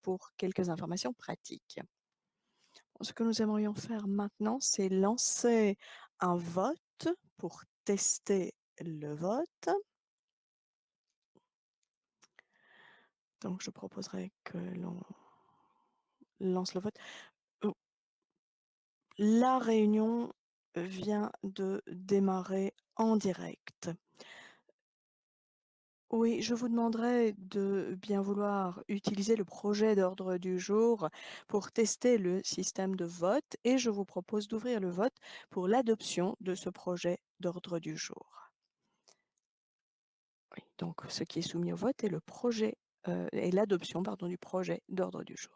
pour quelques informations pratiques. Ce que nous aimerions faire maintenant, c'est lancer un vote pour tester le vote. Donc je proposerai que l'on lance le vote. Oh, la réunion vient de démarrer en direct. Oui, je vous demanderai de bien vouloir utiliser le projet d'ordre du jour pour tester le système de vote et je vous propose d'ouvrir le vote pour l'adoption de ce projet d'ordre du jour. Oui, donc ce qui est soumis au vote est le projet et l'adoption pardon, du projet d'ordre du jour.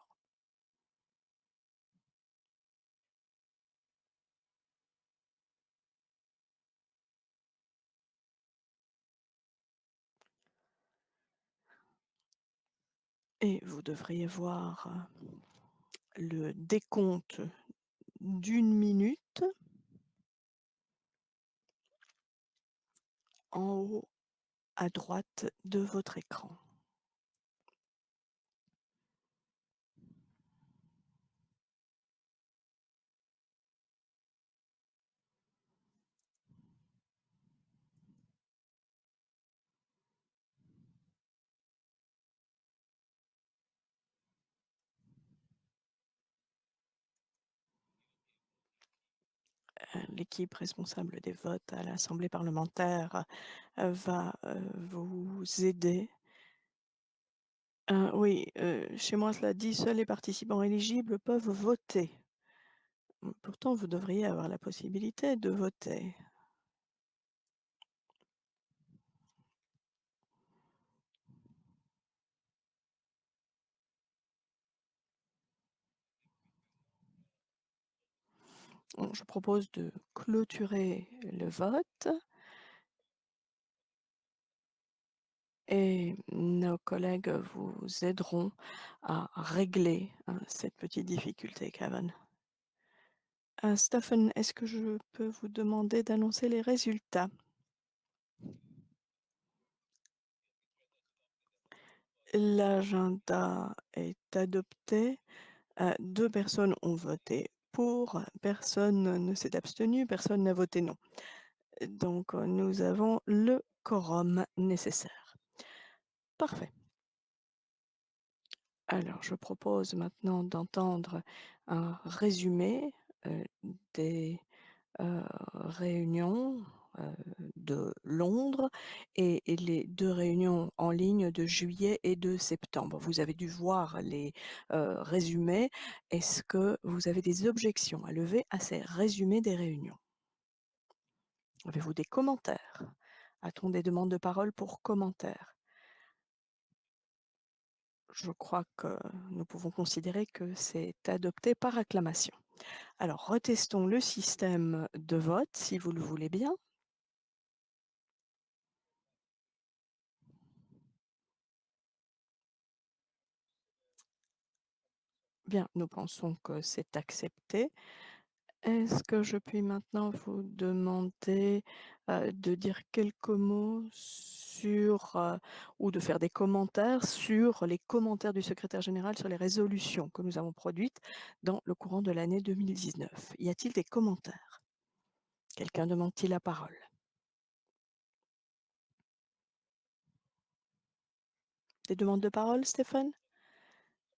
Et vous devriez voir le décompte d'1 minute en haut à droite de votre écran. L'équipe responsable des votes à l'Assemblée parlementaire va vous aider. Oui, chez moi cela dit: «Seuls les participants éligibles peuvent voter». Pourtant vous devriez avoir la possibilité de voter. Bon, je propose de clôturer le vote et nos collègues vous aideront à régler, cette petite difficulté, Kevin. Stephen, est-ce que je peux vous demander d'annoncer les résultats? L'agenda est adopté. 2 personnes ont voté pour, personne ne s'est abstenu, personne n'a voté non. Donc, nous avons le quorum nécessaire. Parfait. Alors, je propose maintenant d'entendre un résumé, des réunions, de Londres et les 2 réunions en ligne de juillet et de septembre. Vous avez dû voir les, résumés. Est-ce que vous avez des objections à lever à ces résumés des réunions? Avez-vous des commentaires? A-t-on des demandes de parole pour commentaires? Je crois que nous pouvons considérer que c'est adopté par acclamation. Alors retestons le système de vote si vous le voulez bien. Bien, nous pensons que c'est accepté. Est-ce que je puis maintenant vous demander, de dire quelques mots sur, ou de faire des commentaires sur les commentaires du secrétaire général sur les résolutions que nous avons produites dans le courant de l'année 2019? Y a-t-il des commentaires? Quelqu'un demande-t-il la parole? Des demandes de parole, Stéphane?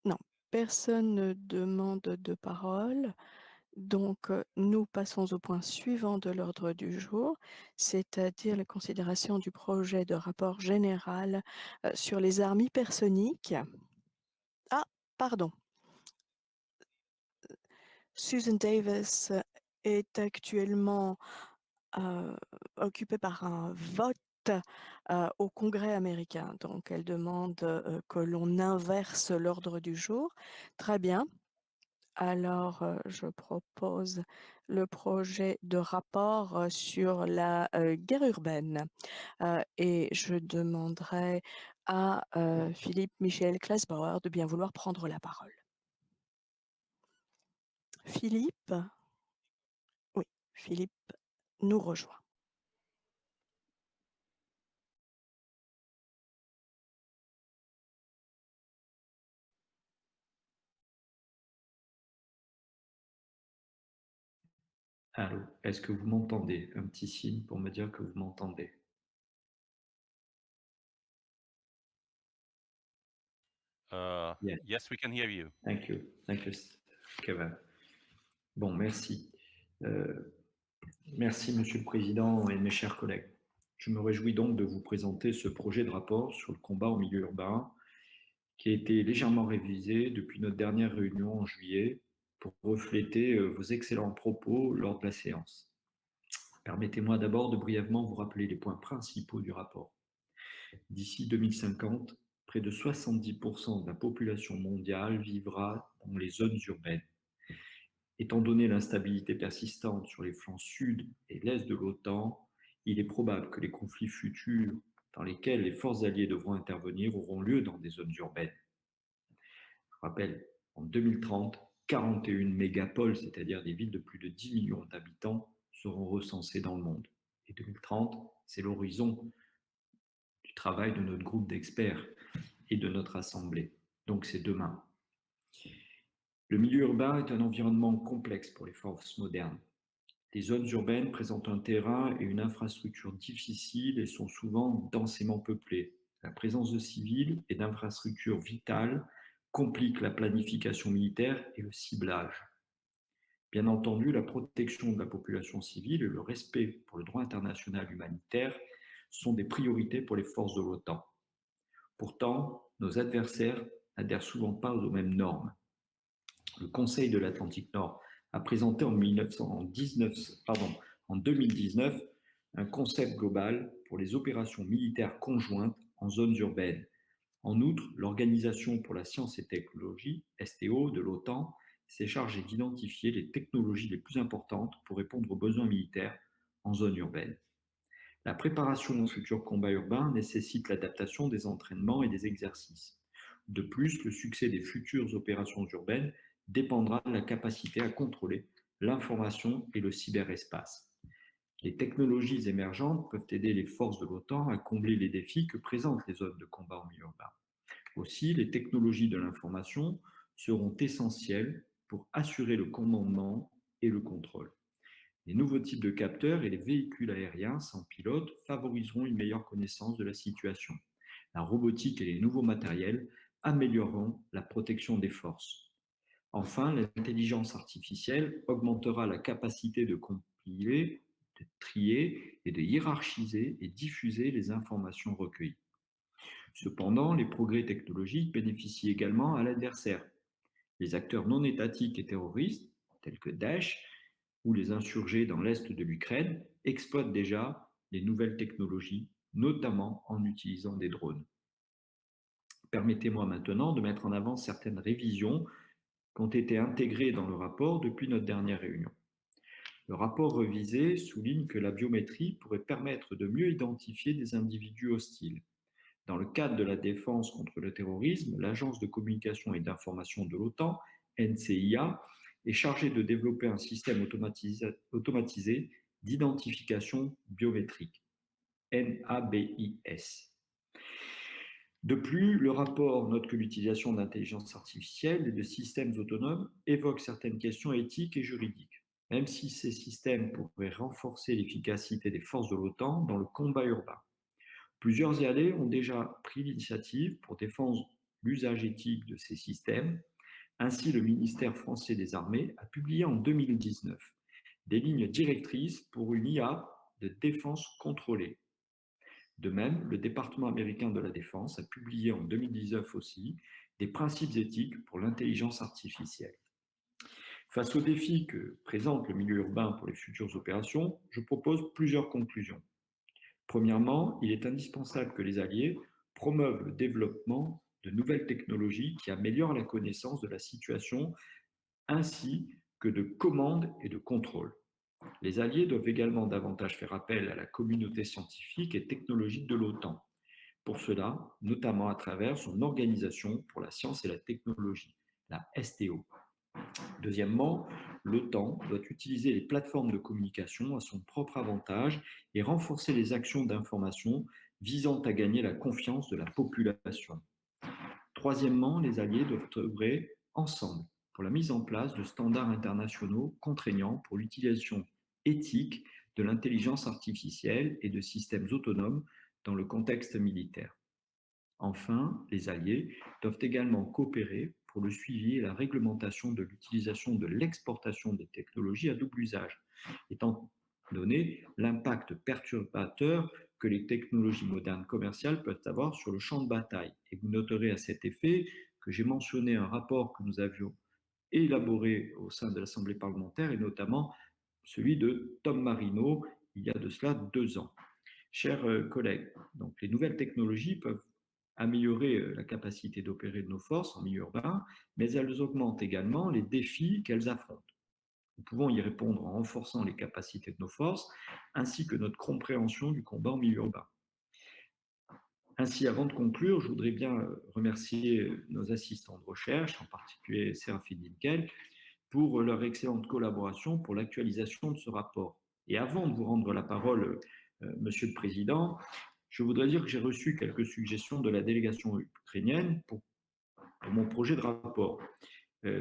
Non, personne ne demande de parole. Donc, nous passons au point suivant de l'ordre du jour, c'est-à-dire la considération du projet de rapport général, sur les armes hypersoniques. Ah, pardon, Susan Davis est actuellement, heu, occupée par un vote, au Congrès américain. Donc elle demande, que l'on inverse l'ordre du jour. Très bien. Alors, je propose le projet de rapport, sur la, guerre urbaine, et je demanderai à, Philippe Michel Klasbauer de bien vouloir prendre la parole. Philippe? Oui, Philippe nous rejoint. Allô, est-ce que vous m'entendez? Un petit signe pour me dire que vous m'entendez. Yes, Yes, we can hear you. thank you. Thank you, Kevin. Bon, merci. Euh, Merci, Monsieur le Président et mes chers collègues. Je me réjouis donc de vous présenter ce projet de rapport sur le combat au milieu urbain qui a été légèrement révisé depuis notre dernière réunion en juillet pour refléter vos excellents propos lors de la séance. Permettez-moi d'abord de brièvement vous rappeler les points principaux du rapport. D'ici 2050, près de 70% de la population mondiale vivra dans les zones urbaines. Étant donné l'instabilité persistante sur les flancs sud et l'est de l'OTAN, il est probable que les conflits futurs dans lesquels les forces alliées devront intervenir auront lieu dans des zones urbaines. Je rappelle, en 2030, 41 mégapoles, c'est-à-dire des villes de plus de 10 millions d'habitants, seront recensées dans le monde. Et 2030, c'est l'horizon du travail de notre groupe d'experts et de notre assemblée. Donc c'est demain. Le milieu urbain est un environnement complexe pour les forces modernes. Les zones urbaines présentent un terrain et une infrastructure difficiles et sont souvent densément peuplées. La présence de civils et d'infrastructures vitales complique la planification militaire et le ciblage. Bien entendu, la protection de la population civile et le respect pour le droit international humanitaire sont des priorités pour les forces de l'OTAN. Pourtant, nos adversaires n'adhèrent souvent pas aux mêmes normes. Le Conseil de l'Atlantique Nord a présenté en 2019 un concept global pour les opérations militaires conjointes en zones urbaines. En outre, l'Organisation pour la science et technologie, STO, de l'OTAN, s'est chargée d'identifier les technologies les plus importantes pour répondre aux besoins militaires en zone urbaine. La préparation aux futurs combats urbains nécessite l'adaptation des entraînements et des exercices. De plus, le succès des futures opérations urbaines dépendra de la capacité à contrôler l'information et le cyberespace. Les technologies émergentes peuvent aider les forces de l'OTAN à combler les défis que présentent les zones de combat en milieu urbain. Aussi, les technologies de l'information seront essentielles pour assurer le commandement et le contrôle. Les nouveaux types de capteurs et les véhicules aériens sans pilote favoriseront une meilleure connaissance de la situation. La robotique et les nouveaux matériels amélioreront la protection des forces. Enfin, l'intelligence artificielle augmentera la capacité de compiler, de trier et de hiérarchiser et diffuser les informations recueillies. Cependant, les progrès technologiques bénéficient également à l'adversaire. Les acteurs non étatiques et terroristes, tels que Daesh ou les insurgés dans l'est de l'Ukraine, exploitent déjà les nouvelles technologies, notamment en utilisant des drones. Permettez-moi maintenant de mettre en avant certaines révisions qui ont été intégrées dans le rapport depuis notre dernière réunion. Le rapport revisé souligne que la biométrie pourrait permettre de mieux identifier des individus hostiles. Dans le cadre de la défense contre le terrorisme, l'Agence de communication et d'information de l'OTAN, NCIA, est chargée de développer un système automatisé d'identification biométrique, NABIS. De plus, le rapport note que l'utilisation d'intelligence artificielle et de systèmes autonomes évoque certaines questions éthiques et juridiques, même si ces systèmes pourraient renforcer l'efficacité des forces de l'OTAN dans le combat urbain. Plusieurs alliés ont déjà pris l'initiative pour défendre l'usage éthique de ces systèmes. Ainsi, le ministère français des Armées a publié en 2019 des lignes directrices pour une IA de défense contrôlée. De même, le département américain de la Défense a publié en 2019 aussi des principes éthiques pour l'intelligence artificielle. Face aux défis que présente le milieu urbain pour les futures opérations, je propose plusieurs conclusions. Premièrement, il est indispensable que les alliés promeuvent le développement de nouvelles technologies qui améliorent la connaissance de la situation ainsi que de commande et de contrôle. Les alliés doivent également davantage faire appel à la communauté scientifique et technologique de l'OTAN. Pour cela, notamment à travers son organisation pour la science et la technologie, la STO. Deuxièmement, l'OTAN doit utiliser les plateformes de communication à son propre avantage et renforcer les actions d'information visant à gagner la confiance de la population. Troisièmement, les alliés doivent œuvrer ensemble pour la mise en place de standards internationaux contraignants pour l'utilisation éthique de l'intelligence artificielle et de systèmes autonomes dans le contexte militaire. Enfin, les alliés doivent également coopérer pour le suivi et la réglementation de l'utilisation de l'exportation des technologies à double usage, étant donné l'impact perturbateur que les technologies modernes commerciales peuvent avoir sur le champ de bataille. Et vous noterez à cet effet que j'ai mentionné un rapport que nous avions élaboré au sein de l'Assemblée parlementaire, et notamment celui de Tom Marino il y a de cela 2 ans. Chers collègues, donc les nouvelles technologies peuvent améliorer la capacité d'opérer de nos forces en milieu urbain, mais elles augmentent également les défis qu'elles affrontent. Nous pouvons y répondre en renforçant les capacités de nos forces, ainsi que notre compréhension du combat en milieu urbain. Ainsi, avant de conclure, je voudrais bien remercier nos assistants de recherche, en particulier Séraphine Dinkel, pour leur excellente collaboration pour l'actualisation de ce rapport. Et avant de vous rendre la parole, Monsieur le Président, je voudrais dire que j'ai reçu quelques suggestions de la délégation ukrainienne pour mon projet de rapport.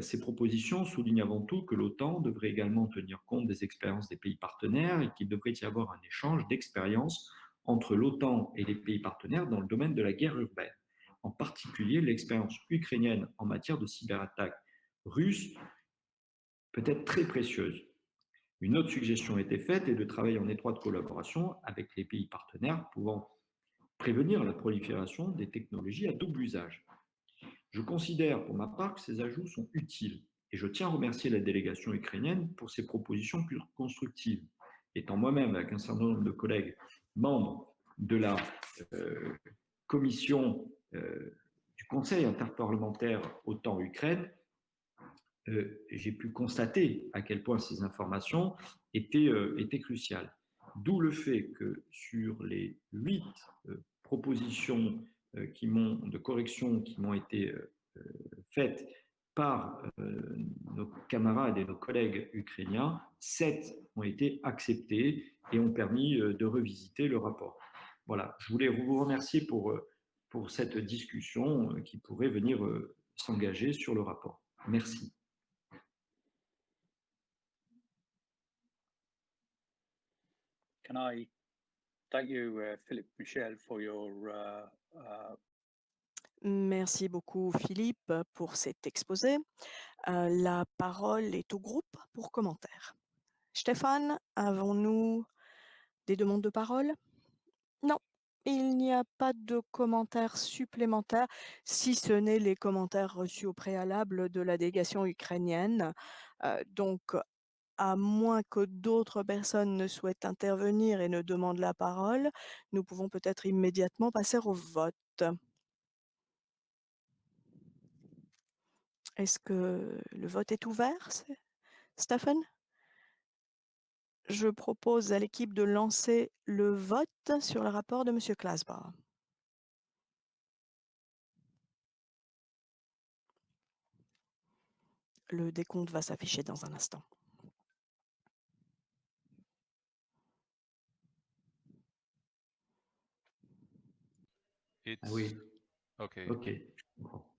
Ces propositions soulignent avant tout que l'OTAN devrait également tenir compte des expériences des pays partenaires et qu'il devrait y avoir un échange d'expériences entre l'OTAN et les pays partenaires dans le domaine de la guerre urbaine. En particulier, l'expérience ukrainienne en matière de cyberattaques russes peut être très précieuse. Une autre suggestion a été faite et de travailler en étroite collaboration avec les pays partenaires pouvant prévenir la prolifération des technologies à double usage. Je considère pour ma part que ces ajouts sont utiles et je tiens à remercier la délégation ukrainienne pour ses propositions constructives. Étant moi-même, avec un certain nombre de collègues, membre de la euh, commission du Conseil interparlementaire OTAN-Ukraine, j'ai pu constater à quel point ces informations étaient cruciales. D'où le fait que sur les 8 propositions de correction qui m'ont été faites par nos camarades et nos collègues ukrainiens, 7 ont été acceptées et ont permis de revisiter le rapport. Voilà, je voulais vous remercier pour cette discussion qui pourrait venir s'engager sur le rapport. Merci. Can I thank you, Philippe Michel, for your Merci beaucoup Philippe pour cet exposé. La parole est au groupe pour commentaires. Stéphane, avons-nous des demandes de parole? Non, il n'y a pas de commentaires supplémentaires, si ce n'est les commentaires reçus au préalable de la délégation ukrainienne. Donc, à moins que d'autres personnes ne souhaitent intervenir et ne demandent la parole, nous pouvons peut-être immédiatement passer au vote. Est-ce que le vote est ouvert, Stephen? Je propose à l'équipe de lancer le vote sur le rapport de Monsieur Klasbach. Le décompte va s'afficher dans un instant. Ah oui, Okay. ok, je comprends.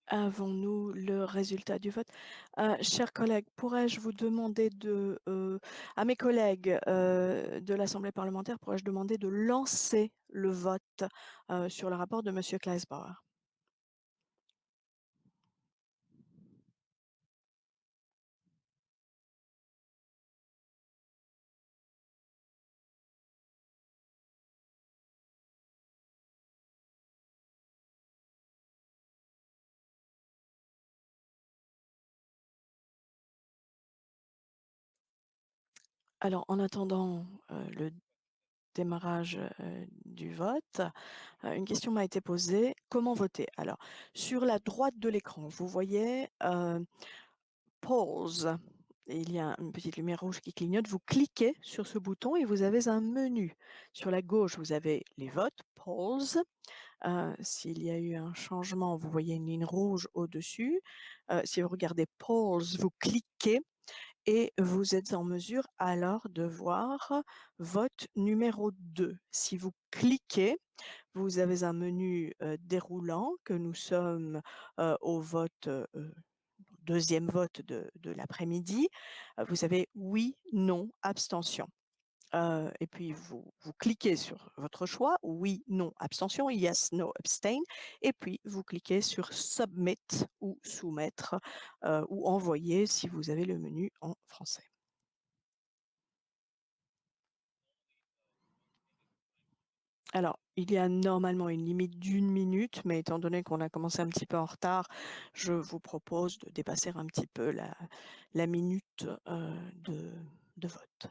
Avons-nous le résultat du vote? Chers collègues, pourrais-je vous demander à mes collègues de l'Assemblée parlementaire, pourrais-je demander de lancer le vote sur le rapport de Monsieur Kleisbauer? Alors en attendant, le démarrage, du vote, une question m'a été posée: «Comment voter?» Alors sur la droite de l'écran, vous voyez, Polls et il y a une petite lumière rouge qui clignote. Vous cliquez sur ce bouton et vous avez un menu. Sur la gauche, vous avez les votes, Polls. S'il y a eu un changement, vous voyez une ligne rouge au-dessus. Si vous regardez Polls, vous cliquez et vous êtes en mesure alors de voir vote numéro 2. Si vous cliquez, vous avez un menu, déroulant que nous sommes, au vote, 2e vote de l'après-midi. Vous avez oui, non, abstention. Et puis vous cliquez sur votre choix, oui, non, abstention, yes, no, abstain et puis vous cliquez sur submit ou soumettre, ou envoyer si vous avez le menu en français. Alors, il y a normalement une limite d'1 minute, mais étant donné qu'on a commencé un petit peu en retard, je vous propose de dépasser un petit peu la minute, de vote.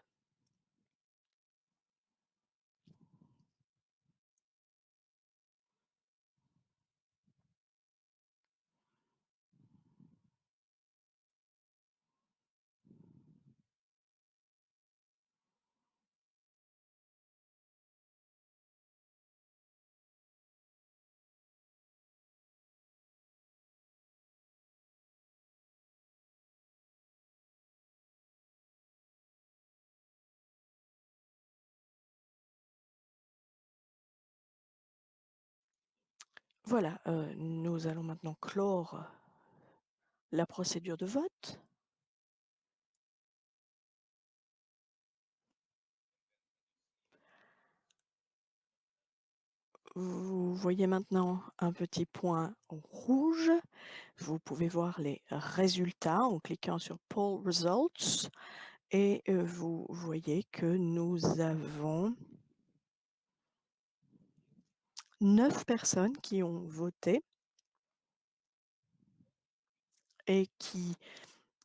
Voilà, nous allons maintenant clore la procédure de vote. Vous voyez maintenant un petit point rouge. Vous pouvez voir les résultats en cliquant sur Poll Results et vous voyez que nous avons 9 personnes qui ont voté et qui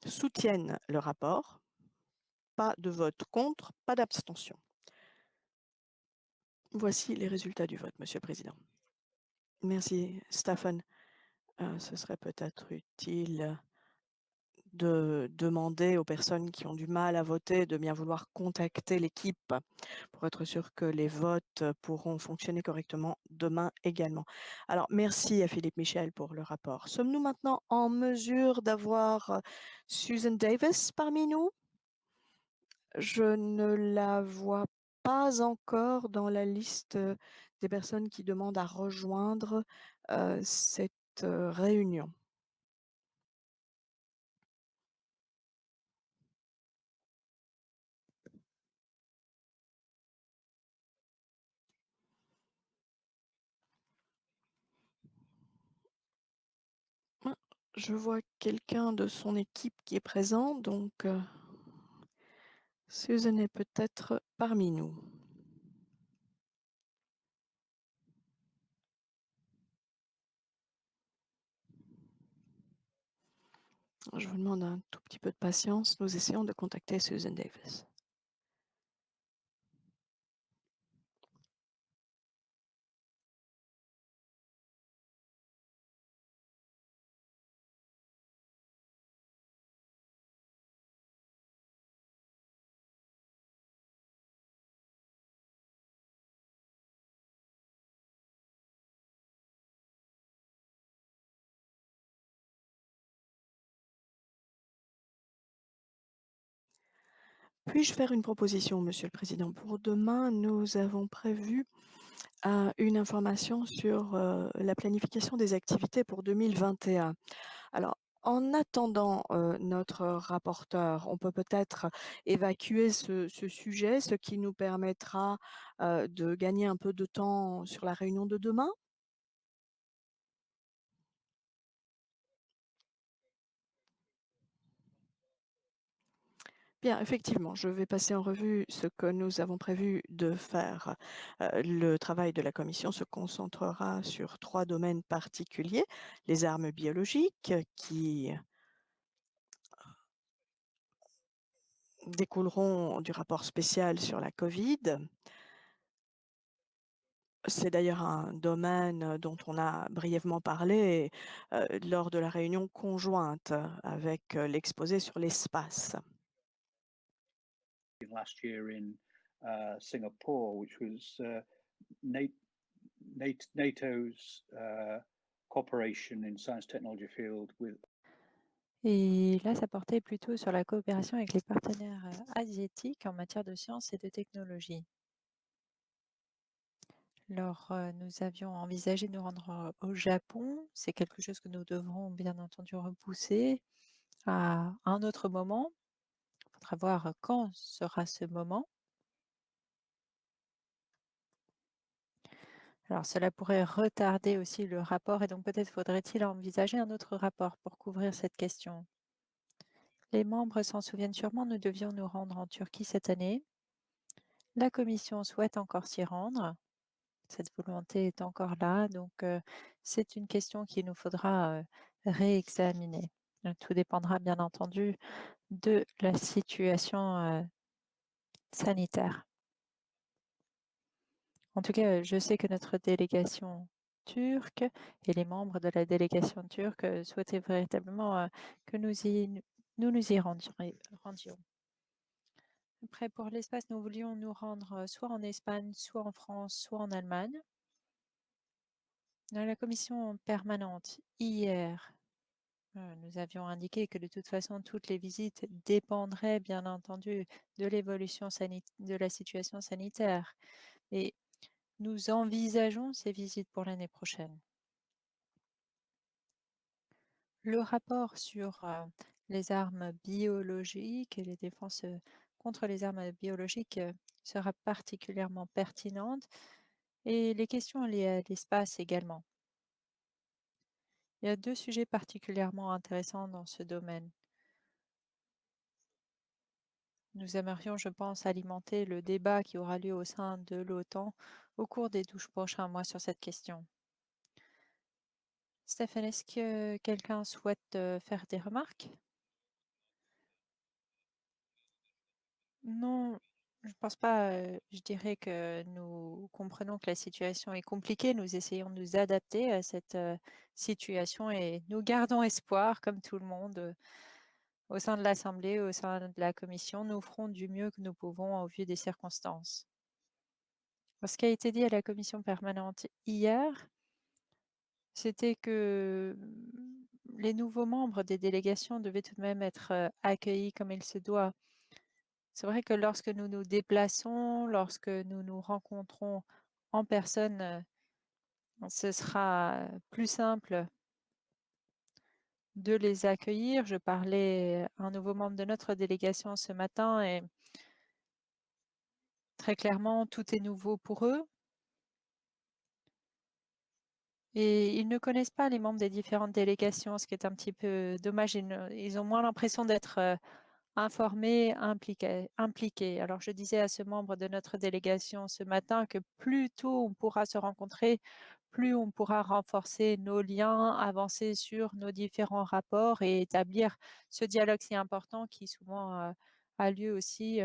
soutiennent le rapport. Pas de vote contre, pas d'abstention. Voici les résultats du vote, Monsieur le Président. Merci, Stephen. Ce serait peut-être utile de demander aux personnes qui ont du mal à voter de bien vouloir contacter l'équipe pour être sûr que les votes pourront fonctionner correctement demain également. Alors, merci à Philippe Michel pour le rapport. Sommes-nous maintenant en mesure d'avoir Susan Davis parmi nous? Je ne la vois pas encore dans la liste, des personnes qui demandent à rejoindre, cette, réunion. Ah, je vois quelqu'un de son équipe qui est présent, donc Susan est peut-être parmi nous. Je vous demande un tout petit peu de patience, nous essayons de contacter Susan Davis. Puis-je faire une proposition, Monsieur le Président? Pour demain, nous avons prévu une information sur, la planification des activités pour 2021. Alors, en attendant, notre rapporteur, on peut peut-être évacuer ce sujet, ce qui nous permettra, de gagner un peu de temps sur la réunion de demain? Bien, effectivement, je vais passer en revue ce que nous avons prévu de faire. Le travail de la commission se concentrera sur 3 domaines particuliers: les armes biologiques qui découleront du rapport spécial sur la Covid. C'est d'ailleurs un domaine dont on a brièvement parlé, lors de la réunion conjointe avec, l'exposé sur l'espace. last year in Singapore, which was NATO's cooperation in science technology field with. Et là, ça portait plutôt sur la coopération avec les partenaires asiatiques en matière de sciences et de technologie. Alors, nous avions envisagé de nous rendre au Japon. C'est quelque chose que nous devrons bien entendu repousser à un autre moment. Il faudra voir quand sera ce moment. Alors, cela pourrait retarder aussi le rapport et donc peut-être faudrait-il envisager un autre rapport pour couvrir cette question. Les membres s'en souviennent sûrement, nous devions nous rendre en Turquie cette année. La Commission souhaite encore s'y rendre. Cette volonté est encore là, donc c'est une question qu'il nous faudra réexaminer. Tout dépendra bien entendu de la situation sanitaire. En tout cas, je sais que notre délégation turque et les membres de la délégation turque souhaitaient véritablement que nous nous y rendions. Après, pour l'espace, nous voulions nous rendre soit en Espagne, soit en France, soit en Allemagne. Dans la commission permanente, hier, nous avions indiqué que de toute façon, toutes les visites dépendraient bien entendu de l'évolution de la situation sanitaire. Et nous envisageons ces visites pour l'année prochaine. Le rapport sur les armes biologiques et les défenses contre les armes biologiques sera particulièrement pertinente et les questions liées à l'espace également. Il y a 2 sujets particulièrement intéressants dans ce domaine. Nous aimerions, je pense, alimenter le débat qui aura lieu au sein de l'OTAN au cours des 12 prochains mois sur cette question. Stéphane, est-ce que quelqu'un souhaite faire des remarques? Non, je ne pense pas. Je dirais que nous comprenons que la situation est compliquée. Nous essayons de nous adapter à cette situation et nous gardons espoir, comme tout le monde, au sein de l'Assemblée, au sein de la Commission. Nous ferons du mieux que nous pouvons au vu des circonstances. Ce qui a été dit à la Commission permanente hier, c'était que les nouveaux membres des délégations devaient tout de même être accueillis comme il se doit. C'est vrai que lorsque nous nous déplaçons, lorsque nous nous rencontrons en personne, ce sera plus simple de les accueillir. Je parlais à un nouveau membre de notre délégation ce matin et très clairement, tout est nouveau pour eux. Et ils ne connaissent pas les membres des différentes délégations, ce qui est un petit peu dommage. Ils ont moins l'impression d'être informés, impliqués. Alors, je disais à ce membre de notre délégation ce matin que plus tôt on pourra se rencontrer, plus on pourra renforcer nos liens, avancer sur nos différents rapports et établir ce dialogue si important qui souvent a lieu aussi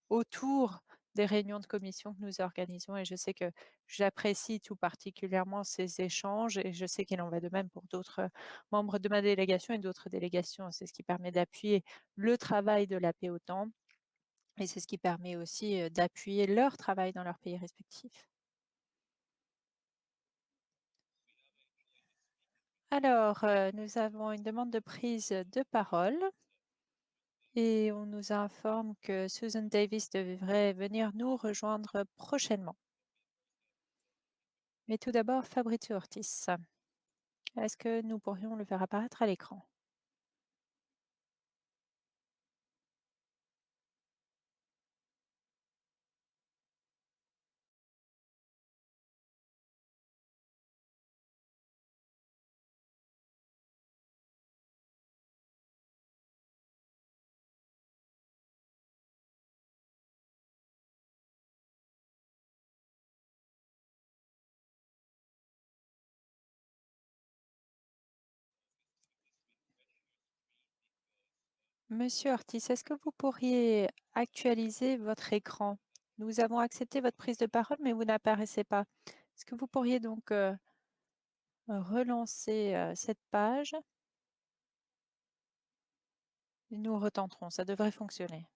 autour des réunions de commission que nous organisons. Et je sais que j'apprécie tout particulièrement ces échanges et je sais qu'il en va de même pour d'autres membres de ma délégation et d'autres délégations. C'est ce qui permet d'appuyer le travail de la POTAN et c'est ce qui permet aussi d'appuyer leur travail dans leurs pays respectifs. Alors, nous avons une demande de prise de parole et on nous informe que Susan Davis devrait venir nous rejoindre prochainement. Mais tout d'abord, Fabrizio Ortiz. Est-ce que nous pourrions le faire apparaître à l'écran? Monsieur Ortiz, est-ce que vous pourriez actualiser votre écran? Nous avons accepté votre prise de parole, mais vous n'apparaissez pas. Est-ce que vous pourriez donc relancer cette page et nous retenterons, ça devrait fonctionner.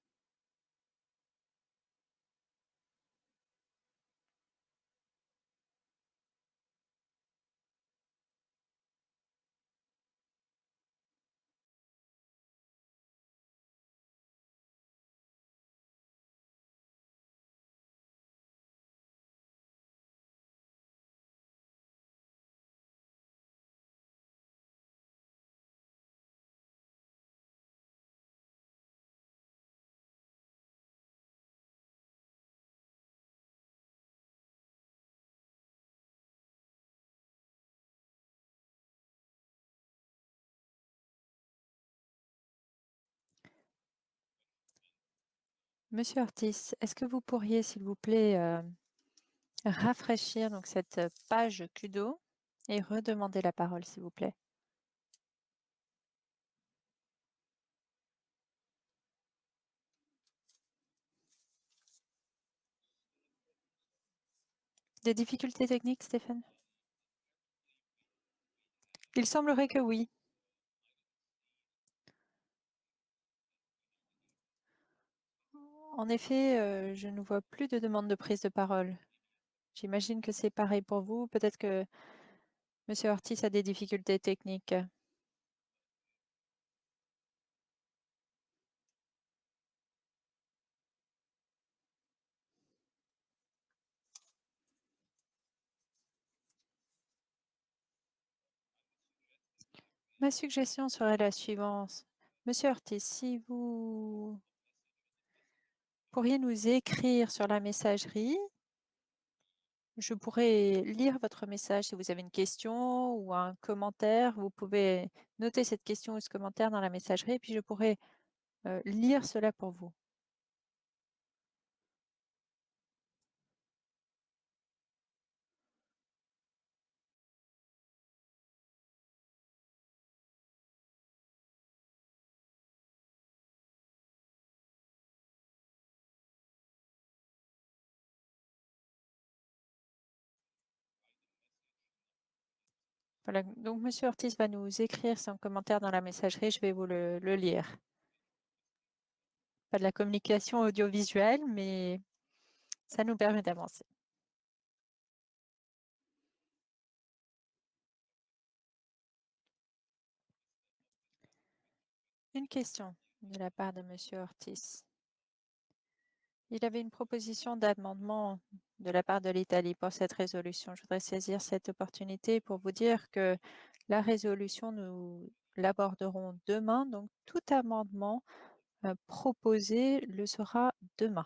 Monsieur Ortiz, est-ce que vous pourriez, s'il vous plaît, rafraîchir donc cette page Kudo et redemander la parole, s'il vous plaît? Des difficultés techniques, Stéphane? Il semblerait que oui. En effet, je ne vois plus de demande de prise de parole. J'imagine que c'est pareil pour vous. Peut-être que Monsieur Ortiz a des difficultés techniques. Ma suggestion serait la suivante. Monsieur Ortiz, si vous pourriez nous écrire sur la messagerie, je pourrais lire votre message. Si vous avez une question ou un commentaire, vous pouvez noter cette question ou ce commentaire dans la messagerie et puis je pourrais lire cela pour vous. Voilà, donc Monsieur Ortiz va nous écrire son commentaire dans la messagerie, je vais vous le lire. Pas de la communication audiovisuelle, mais ça nous permet d'avancer. Une question de la part de Monsieur Ortiz. Il avait une proposition d'amendement de la part de l'Italie pour cette résolution. Je voudrais saisir cette opportunité pour vous dire que la résolution, nous l'aborderons demain. Donc, tout amendement proposé le sera demain.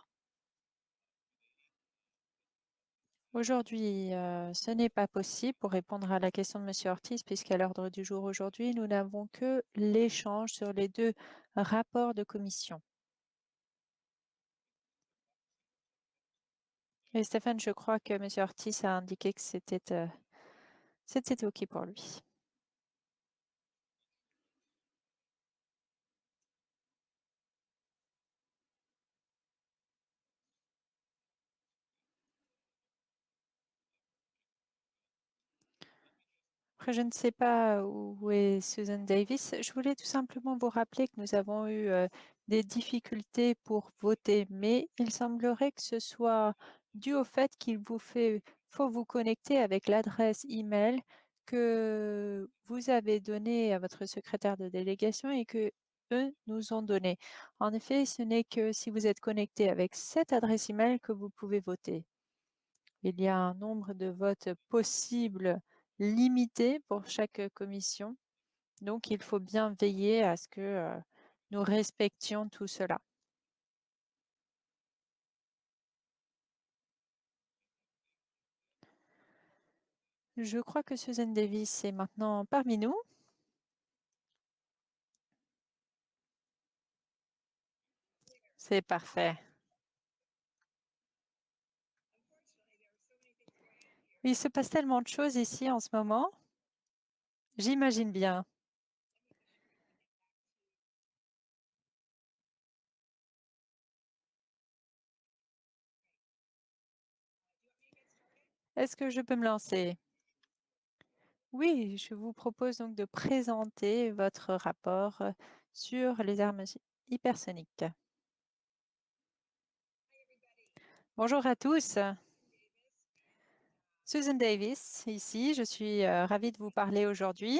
Aujourd'hui, ce n'est pas possible pour répondre à la question de Monsieur Ortiz, puisqu'à l'ordre du jour aujourd'hui, nous n'avons que l'échange sur les 2 rapports de commission. Et Stéphane, je crois que Monsieur Ortiz a indiqué que c'était OK pour lui. Après, je ne sais pas où est Susan Davis. Je voulais tout simplement vous rappeler que nous avons eu des difficultés pour voter, mais il semblerait que ce soit dû au fait qu'il faut vous connecter avec l'adresse email que vous avez donnée à votre secrétaire de délégation et que eux nous ont donnée. En effet, ce n'est que si vous êtes connecté avec cette adresse email que vous pouvez voter. Il y a un nombre de votes possibles limité pour chaque commission. Donc, il faut bien veiller à ce que nous respections tout cela. Je crois que Susan Davis est maintenant parmi nous. C'est parfait. Il se passe tellement de choses ici en ce moment. J'imagine bien. Est-ce que je peux me lancer? Oui, je vous propose donc de présenter votre rapport sur les armes hypersoniques. Bonjour à tous. Susan Davis ici, je suis ravie de vous parler aujourd'hui.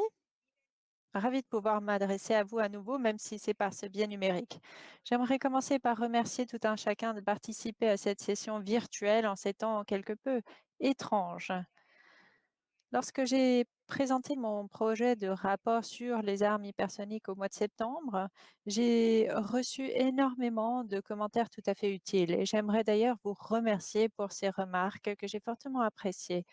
Ravie de pouvoir m'adresser à vous à nouveau, même si c'est par ce biais numérique. J'aimerais commencer par remercier tout un chacun de participer à cette session virtuelle en ces temps quelque peu étranges. Lorsque j'ai présenté mon projet de rapport sur les armes hypersoniques au mois de septembre, j'ai reçu énormément de commentaires tout à fait utiles et j'aimerais d'ailleurs vous remercier pour ces remarques que j'ai fortement appréciées.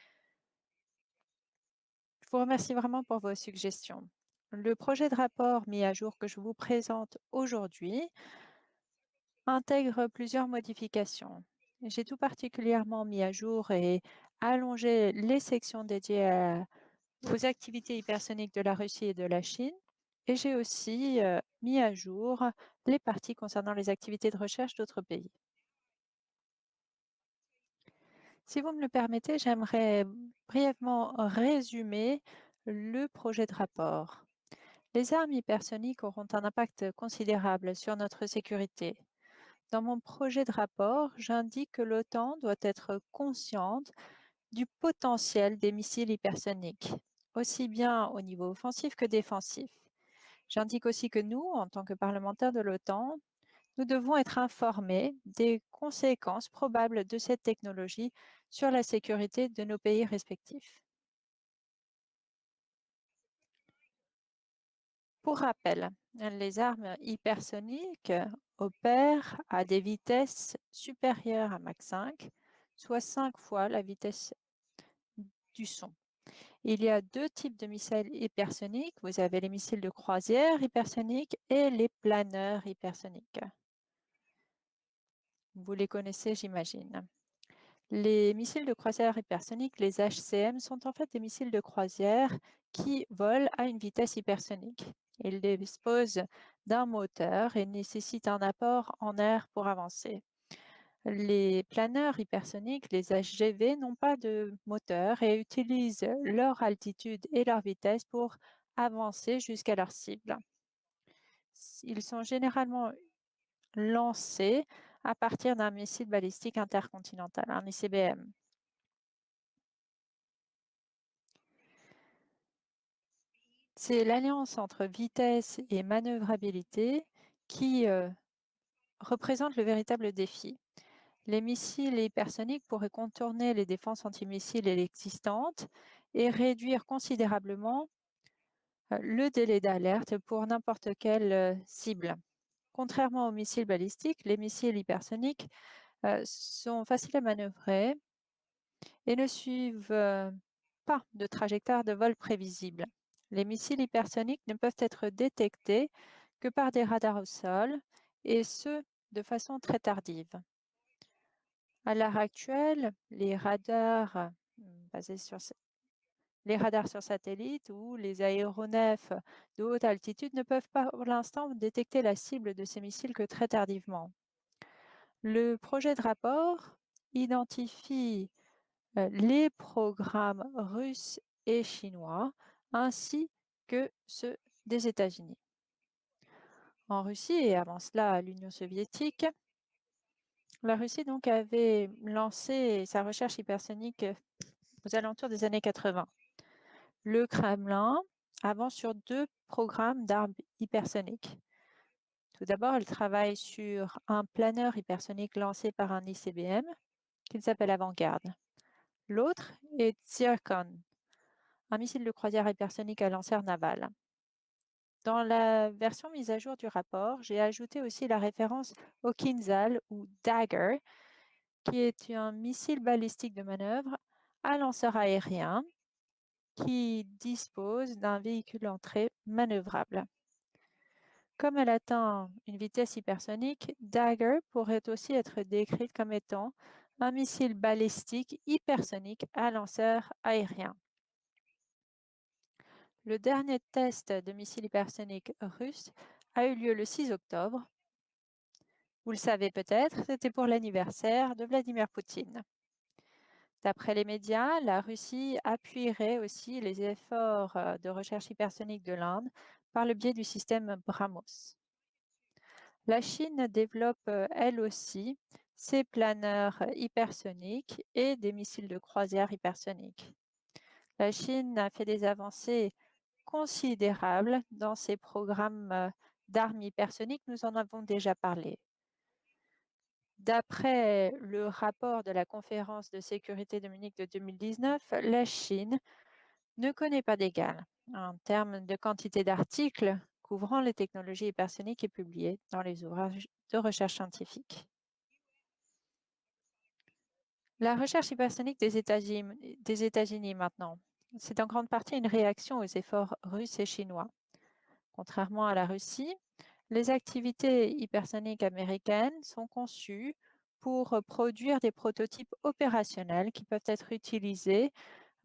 Je vous remercie vraiment pour vos suggestions. Le projet de rapport mis à jour que je vous présente aujourd'hui intègre plusieurs modifications. J'ai tout particulièrement mis à jour et allongé les sections dédiées aux activités hypersoniques de la Russie et de la Chine. Et j'ai aussi mis à jour les parties concernant les activités de recherche d'autres pays. Si vous me le permettez, j'aimerais brièvement résumer le projet de rapport. Les armes hypersoniques auront un impact considérable sur notre sécurité. Dans mon projet de rapport, j'indique que l'OTAN doit être consciente du potentiel des missiles hypersoniques, aussi bien au niveau offensif que défensif. J'indique aussi que nous, en tant que parlementaires de l'OTAN, nous devons être informés des conséquences probables de cette technologie sur la sécurité de nos pays respectifs. Pour rappel, les armes hypersoniques opèrent à des vitesses supérieures à Mach 5, soit 5 fois la vitesse du son. Il y a deux types de missiles hypersoniques. Vous avez les missiles de croisière hypersoniques et les planeurs hypersoniques. Vous les connaissez, j'imagine. Les missiles de croisière hypersoniques, les HCM, sont en fait des missiles de croisière qui volent à une vitesse hypersonique. Ils disposent d'un moteur et nécessitent un apport en air pour avancer. Les planeurs hypersoniques, les HGV, n'ont pas de moteur et utilisent leur altitude et leur vitesse pour avancer jusqu'à leur cible. Ils sont généralement lancés à partir d'un missile balistique intercontinental, un ICBM. C'est l'alliance entre vitesse et manœuvrabilité qui représente le véritable défi. Les missiles hypersoniques pourraient contourner les défenses antimissiles existantes et réduire considérablement le délai d'alerte pour n'importe quelle cible. Contrairement aux missiles balistiques, les missiles hypersoniques sont faciles à manœuvrer et ne suivent pas de trajectoire de vol prévisible. Les missiles hypersoniques ne peuvent être détectés que par des radars au sol, et ce, de façon très tardive. À l'heure actuelle, les radars basés sur les radars sur satellite ou les aéronefs de haute altitude ne peuvent pas pour l'instant détecter la cible de ces missiles que très tardivement. Le projet de rapport identifie les programmes russes et chinois, ainsi que ceux des États-Unis. En Russie, et avant cela à l'Union soviétique, la Russie donc avait lancé sa recherche hypersonique aux alentours des années 80. Le Kremlin avance sur deux programmes d'armes hypersoniques. Tout d'abord, elle travaille sur un planeur hypersonique lancé par un ICBM qui s'appelle Avangard. L'autre est Zircon, un missile de croisière hypersonique à lanceur naval. Dans la version mise à jour du rapport, j'ai ajouté aussi la référence au Kinzhal ou Dagger, qui est un missile balistique de manœuvre à lanceur aérien qui dispose d'un véhicule entrée manœuvrable. Comme elle atteint une vitesse hypersonique, Dagger pourrait aussi être décrite comme étant un missile balistique hypersonique à lanceur aérien. Le dernier test de missile hypersonique russe a eu lieu le 6 octobre. Vous le savez peut-être, c'était pour l'anniversaire de Vladimir Poutine. D'après les médias, la Russie appuierait aussi les efforts de recherche hypersonique de l'Inde par le biais du système BrahMos. La Chine développe elle aussi ses planeurs hypersoniques et des missiles de croisière hypersoniques. La Chine a fait des avancées considérables dans ses programmes d'armes hypersoniques, nous en avons déjà parlé. D'après le rapport de la conférence de sécurité de Munich de 2019, la Chine ne connaît pas d'égal en termes de quantité d'articles couvrant les technologies hypersoniques et publiés dans les ouvrages de recherche scientifique. La recherche hypersonique des États-Unis maintenant, c'est en grande partie une réaction aux efforts russes et chinois. Contrairement à la Russie, les activités hypersoniques américaines sont conçues pour produire des prototypes opérationnels qui peuvent être utilisés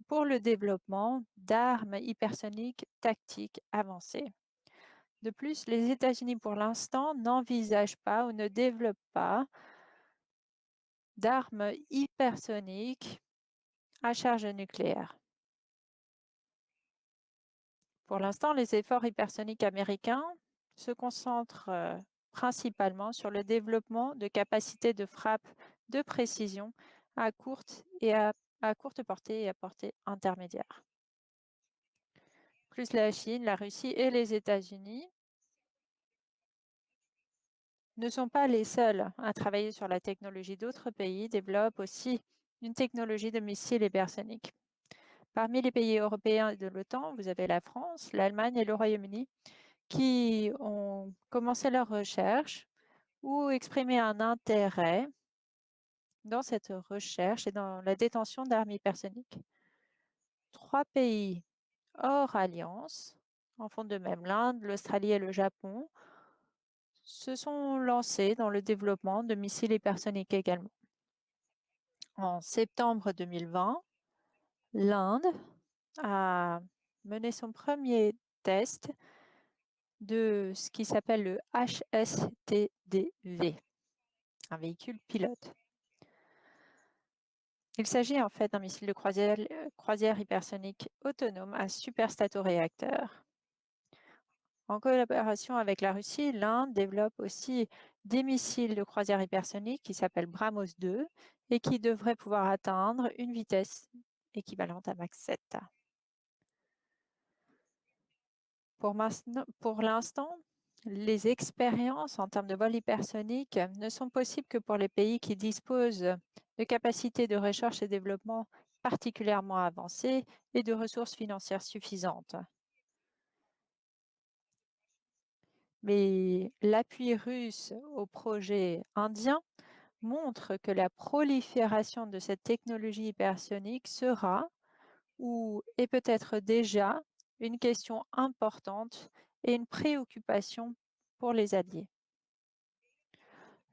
pour le développement d'armes hypersoniques tactiques avancées. De plus, les États-Unis, pour l'instant, n'envisagent pas ou ne développent pas d'armes hypersoniques à charge nucléaire. Pour l'instant, les efforts hypersoniques américains se concentrent principalement sur le développement de capacités de frappe de précision à courte portée et à portée intermédiaire. Plus la Chine, la Russie et les États-Unis ne sont pas les seuls à travailler sur la technologie. D'autres pays développent aussi une technologie de missiles hypersoniques. Parmi les pays européens et de l'OTAN, vous avez la France, l'Allemagne et le Royaume-Uni qui ont commencé leur recherche ou exprimé un intérêt dans cette recherche et dans la détention d'armes hypersoniques. 3 pays hors alliance en font de même. L'Inde, l'Australie et le Japon se sont lancés dans le développement de missiles hypersoniques également. En septembre 2020, l'Inde a mené son premier test de ce qui s'appelle le HSTDV, un véhicule pilote. Il s'agit en fait d'un missile de croisière hypersonique autonome à superstatoréacteur. En collaboration avec la Russie, l'Inde développe aussi des missiles de croisière hypersonique qui s'appellent BrahMos 2 et qui devraient pouvoir atteindre une vitesse équivalente à Mach 7. Pour l'instant, les expériences en termes de vol hypersonique ne sont possibles que pour les pays qui disposent de capacités de recherche et développement particulièrement avancées et de ressources financières suffisantes. Mais l'appui russe au projet indien montre que la prolifération de cette technologie hypersonique sera ou est peut-être déjà une question importante et une préoccupation pour les alliés.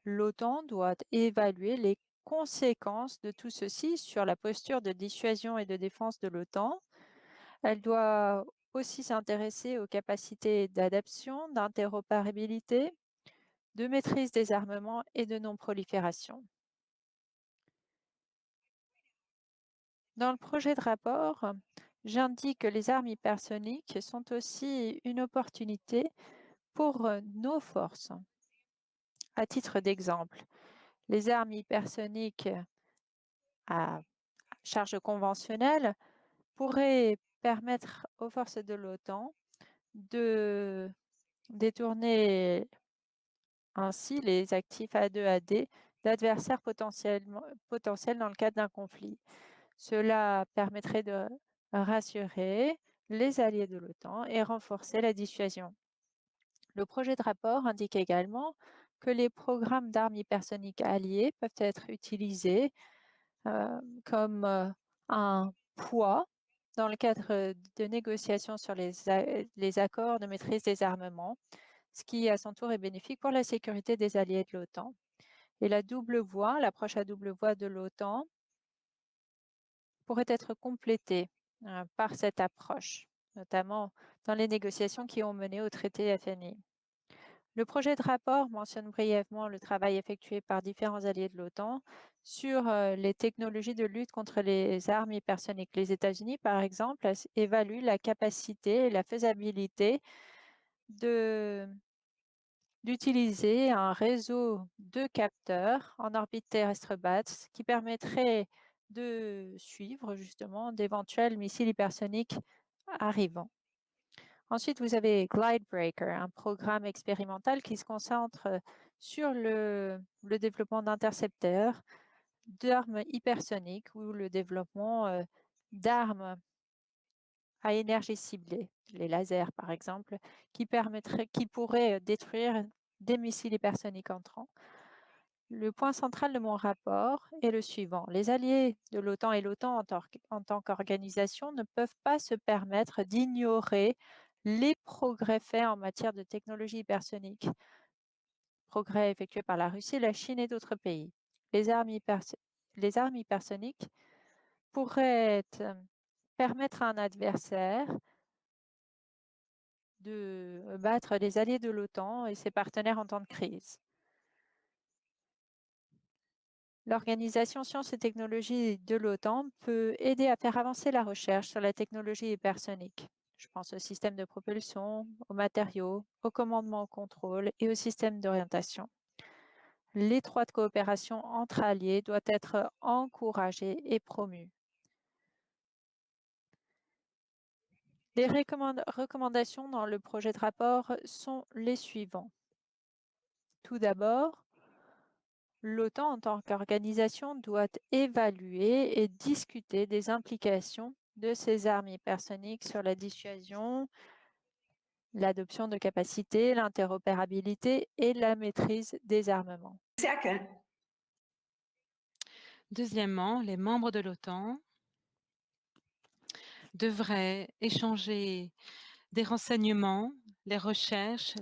L'OTAN doit évaluer les conséquences de tout ceci sur la posture de dissuasion et de défense de l'OTAN. Elle doit aussi s'intéresser aux capacités d'adaptation, d'interopérabilité, de maîtrise des armements et de non-prolifération. Dans le projet de rapport, j'indique que les armes hypersoniques sont aussi une opportunité pour nos forces. À titre d'exemple, les armes hypersoniques à charge conventionnelle pourraient permettre aux forces de l'OTAN de détourner ainsi les actifs A2AD d'adversaires potentiels dans le cadre d'un conflit. Cela permettrait de rassurer les alliés de l'OTAN et renforcer la dissuasion. Le projet de rapport indique également que les programmes d'armes hypersoniques alliés peuvent être utilisés comme un poids dans le cadre de négociations sur les accords de maîtrise des armements, ce qui à son tour est bénéfique pour la sécurité des alliés de l'OTAN. Et l'approche à double voie de l'OTAN pourrait être complétée par cette approche, notamment dans les négociations qui ont mené au traité FNI. Le projet de rapport mentionne brièvement le travail effectué par différents alliés de l'OTAN sur les technologies de lutte contre les armes hypersoniques. Les États-Unis, par exemple, évaluent la capacité et la faisabilité d'utiliser un réseau de capteurs en orbite terrestre basse qui permettrait de suivre justement d'éventuels missiles hypersoniques arrivant. Ensuite, vous avez Glidebreaker, un programme expérimental qui se concentre sur le développement d'intercepteurs, d'armes hypersoniques ou le développement d'armes à énergie ciblée, les lasers par exemple, qui pourraient détruire des missiles hypersoniques entrants. Le point central de mon rapport est le suivant. Les alliés de l'OTAN et l'OTAN en tant qu'organisation ne peuvent pas se permettre d'ignorer les progrès faits en matière de technologie hypersonique, progrès effectués par la Russie, la Chine et d'autres pays. Les armes hypersoniques pourraient permettre à un adversaire de battre les alliés de l'OTAN et ses partenaires en temps de crise. L'Organisation Sciences et Technologies de l'OTAN peut aider à faire avancer la recherche sur la technologie hypersonique. Je pense au système de propulsion, aux matériaux, au commandement au contrôle et au système d'orientation. L'étroite coopération entre alliés doit être encouragée et promue. Les recommandations dans le projet de rapport sont les suivants. Tout d'abord, l'OTAN en tant qu'organisation doit évaluer et discuter des implications de ces armes hypersoniques sur la dissuasion, l'adoption de capacités, l'interopérabilité et la maîtrise des armements. Deuxièmement, les membres de l'OTAN devraient échanger des renseignements, les recherches,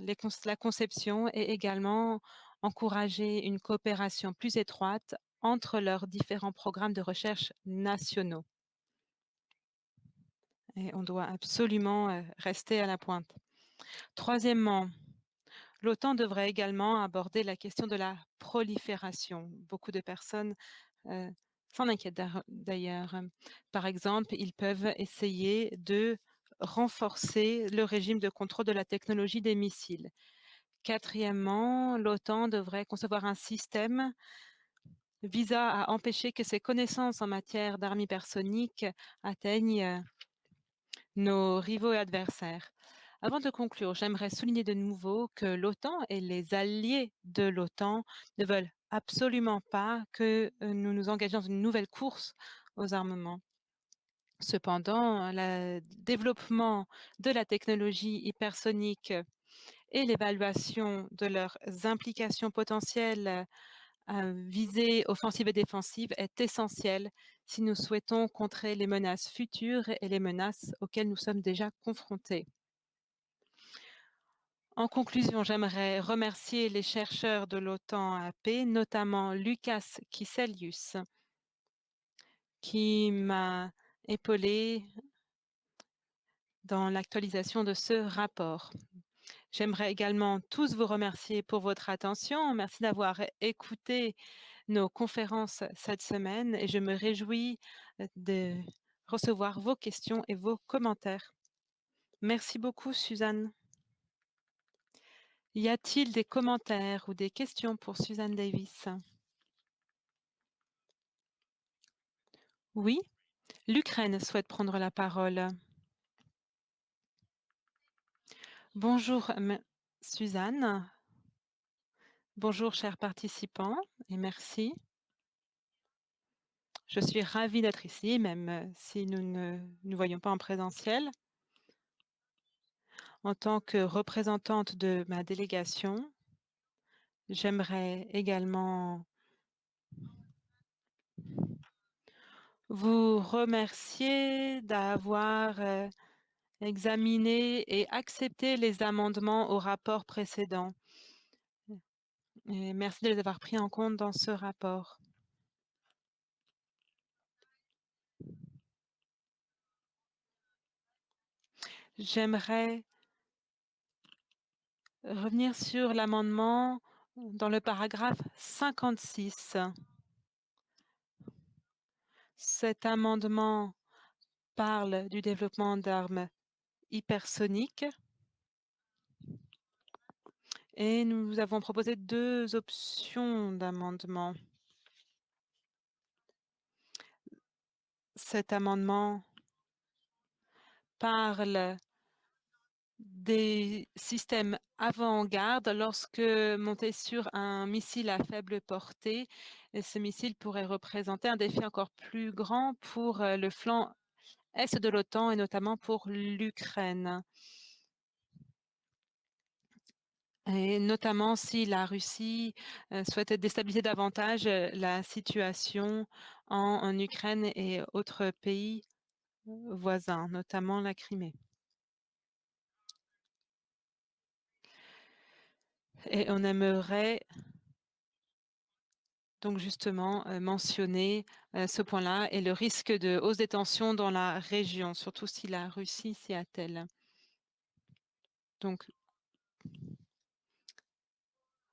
la conception et également encourager une coopération plus étroite entre leurs différents programmes de recherche nationaux. Et on doit absolument rester à la pointe. Troisièmement, l'OTAN devrait également aborder la question de la prolifération. Beaucoup de personnes s'en inquiètent d'ailleurs. Par exemple, ils peuvent essayer de renforcer le régime de contrôle de la technologie des missiles. Quatrièmement, l'OTAN devrait concevoir un système visant à empêcher que ses connaissances en matière d'armes hypersoniques atteignent nos rivaux et adversaires. Avant de conclure, j'aimerais souligner de nouveau que l'OTAN et les alliés de l'OTAN ne veulent absolument pas que nous nous engagions dans une nouvelle course aux armements. Cependant, le développement de la technologie hypersonique et l'évaluation de leurs implications potentielles visée offensive et défensive est essentielle si nous souhaitons contrer les menaces futures et les menaces auxquelles nous sommes déjà confrontés. En conclusion, j'aimerais remercier les chercheurs de l'OTAN-AP, notamment Lucas Kisselius, qui m'a épaulé dans l'actualisation de ce rapport. J'aimerais également tous vous remercier pour votre attention. Merci d'avoir écouté nos conférences cette semaine et je me réjouis de recevoir vos questions et vos commentaires. Merci beaucoup, Suzanne. Y a-t-il des commentaires ou des questions pour Suzanne Davis? Oui, l'Ukraine souhaite prendre la parole. Bonjour, Suzanne. Bonjour, chers participants, et merci. Je suis ravie d'être ici, même si nous ne nous voyons pas en présentiel. En tant que représentante de ma délégation, j'aimerais également vous remercier d'avoir examiné et accepté les amendements au rapport précédent. Et merci de les avoir pris en compte dans ce rapport. J'aimerais revenir sur l'amendement dans le paragraphe 56. Cet amendement parle du développement d'armes hypersoniques et nous avons proposé 2 options d'amendement. Cet amendement parle des systèmes avant-garde lorsque monté sur un missile à faible portée. Et ce missile pourrait représenter un défi encore plus grand pour le flanc est de l'OTAN et notamment pour l'Ukraine. Et notamment si la Russie souhaite déstabiliser davantage la situation en Ukraine et autres pays voisins, notamment la Crimée. Et on aimerait donc justement mentionner ce point-là et le risque de hausse des tensions dans la région, surtout si la Russie s'y attelle. Donc,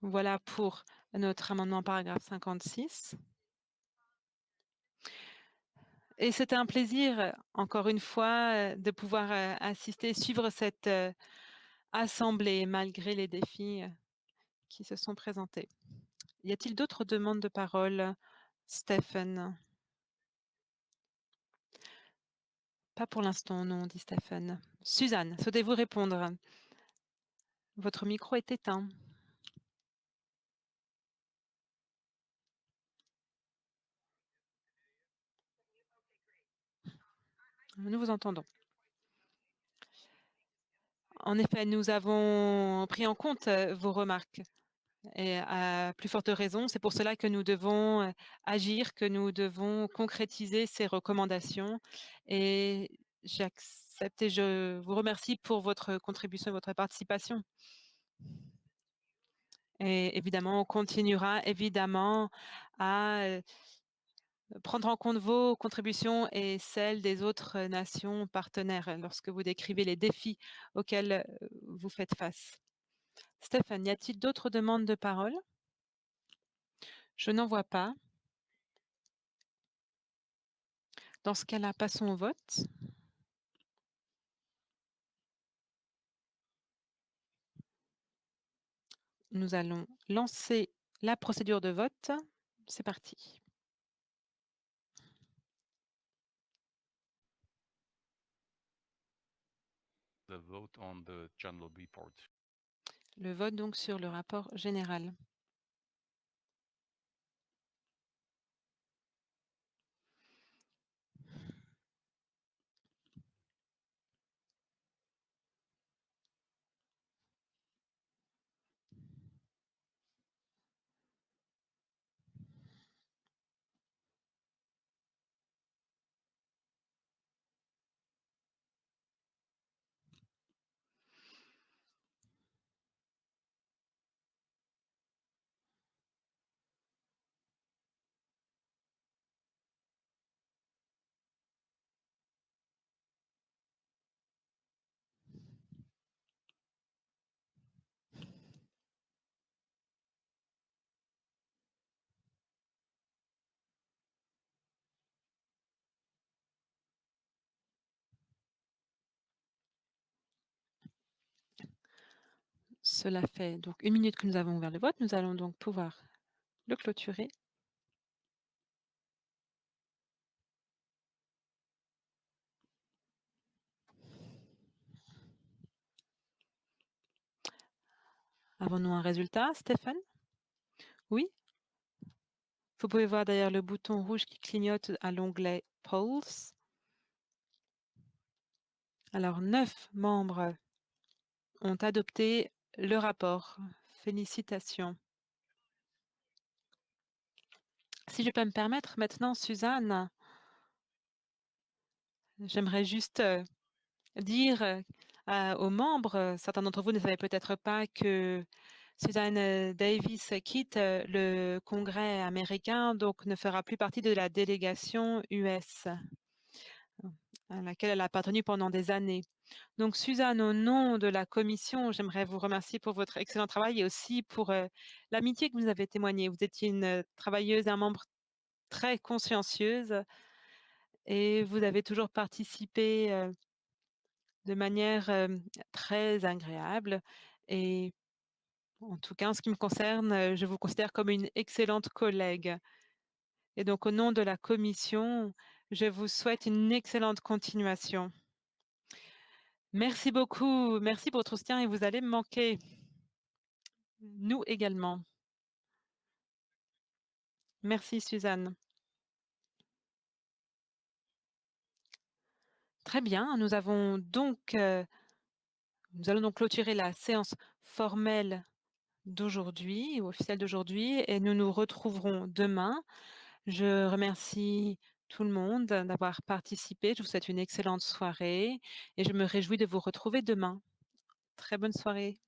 voilà pour notre amendement paragraphe 56. Et c'était un plaisir, encore une fois, de pouvoir assister, suivre cette assemblée malgré les défis qui se sont présentés. Y a-t-il d'autres demandes de parole? Stephen? Pas pour l'instant, non, dit Stephen. Suzanne, souhaitez-vous répondre? Votre micro est éteint. Nous vous entendons. En effet, nous avons pris en compte vos remarques. Et à plus forte raison, c'est pour cela que nous devons agir, que nous devons concrétiser ces recommandations. Et j'accepte et je vous remercie pour votre contribution et votre participation. Et évidemment, on continuera évidemment à prendre en compte vos contributions et celles des autres nations partenaires lorsque vous décrivez les défis auxquels vous faites face. Stéphane, y a-t-il d'autres demandes de parole? Je n'en vois pas. Dans ce cas-là, passons au vote. Nous allons lancer la procédure de vote. C'est parti. The vote on the general report. Le vote donc sur le rapport général. Cela fait donc 1 minute que nous avons ouvert le vote. Nous allons donc pouvoir le clôturer. Avons-nous un résultat, Stéphane? Oui. Vous pouvez voir d'ailleurs le bouton rouge qui clignote à l'onglet Polls. Alors, 9 membres ont adopté le rapport. Félicitations. Si je peux me permettre maintenant, Suzanne, j'aimerais juste dire aux membres, certains d'entre vous ne savaient peut-être pas que Suzanne Davis quitte le Congrès américain, donc ne fera plus partie de la délégation US à laquelle elle a appartenu pendant des années. Donc Suzanne, au nom de la commission, j'aimerais vous remercier pour votre excellent travail et aussi pour l'amitié que vous avez témoignée. Vous étiez une travailleuse et un membre très consciencieuse et vous avez toujours participé de manière très agréable. Et en tout cas, en ce qui me concerne, je vous considère comme une excellente collègue. Et donc, au nom de la commission, je vous souhaite une excellente continuation. Merci beaucoup. Merci pour votre soutien et vous allez me manquer. Nous également. Merci Suzanne. Très bien, nous allons donc clôturer la séance formelle d'aujourd'hui, officielle d'aujourd'hui, et nous nous retrouverons demain. Je remercie tout le monde d'avoir participé. Je vous souhaite une excellente soirée et je me réjouis de vous retrouver demain. Très bonne soirée.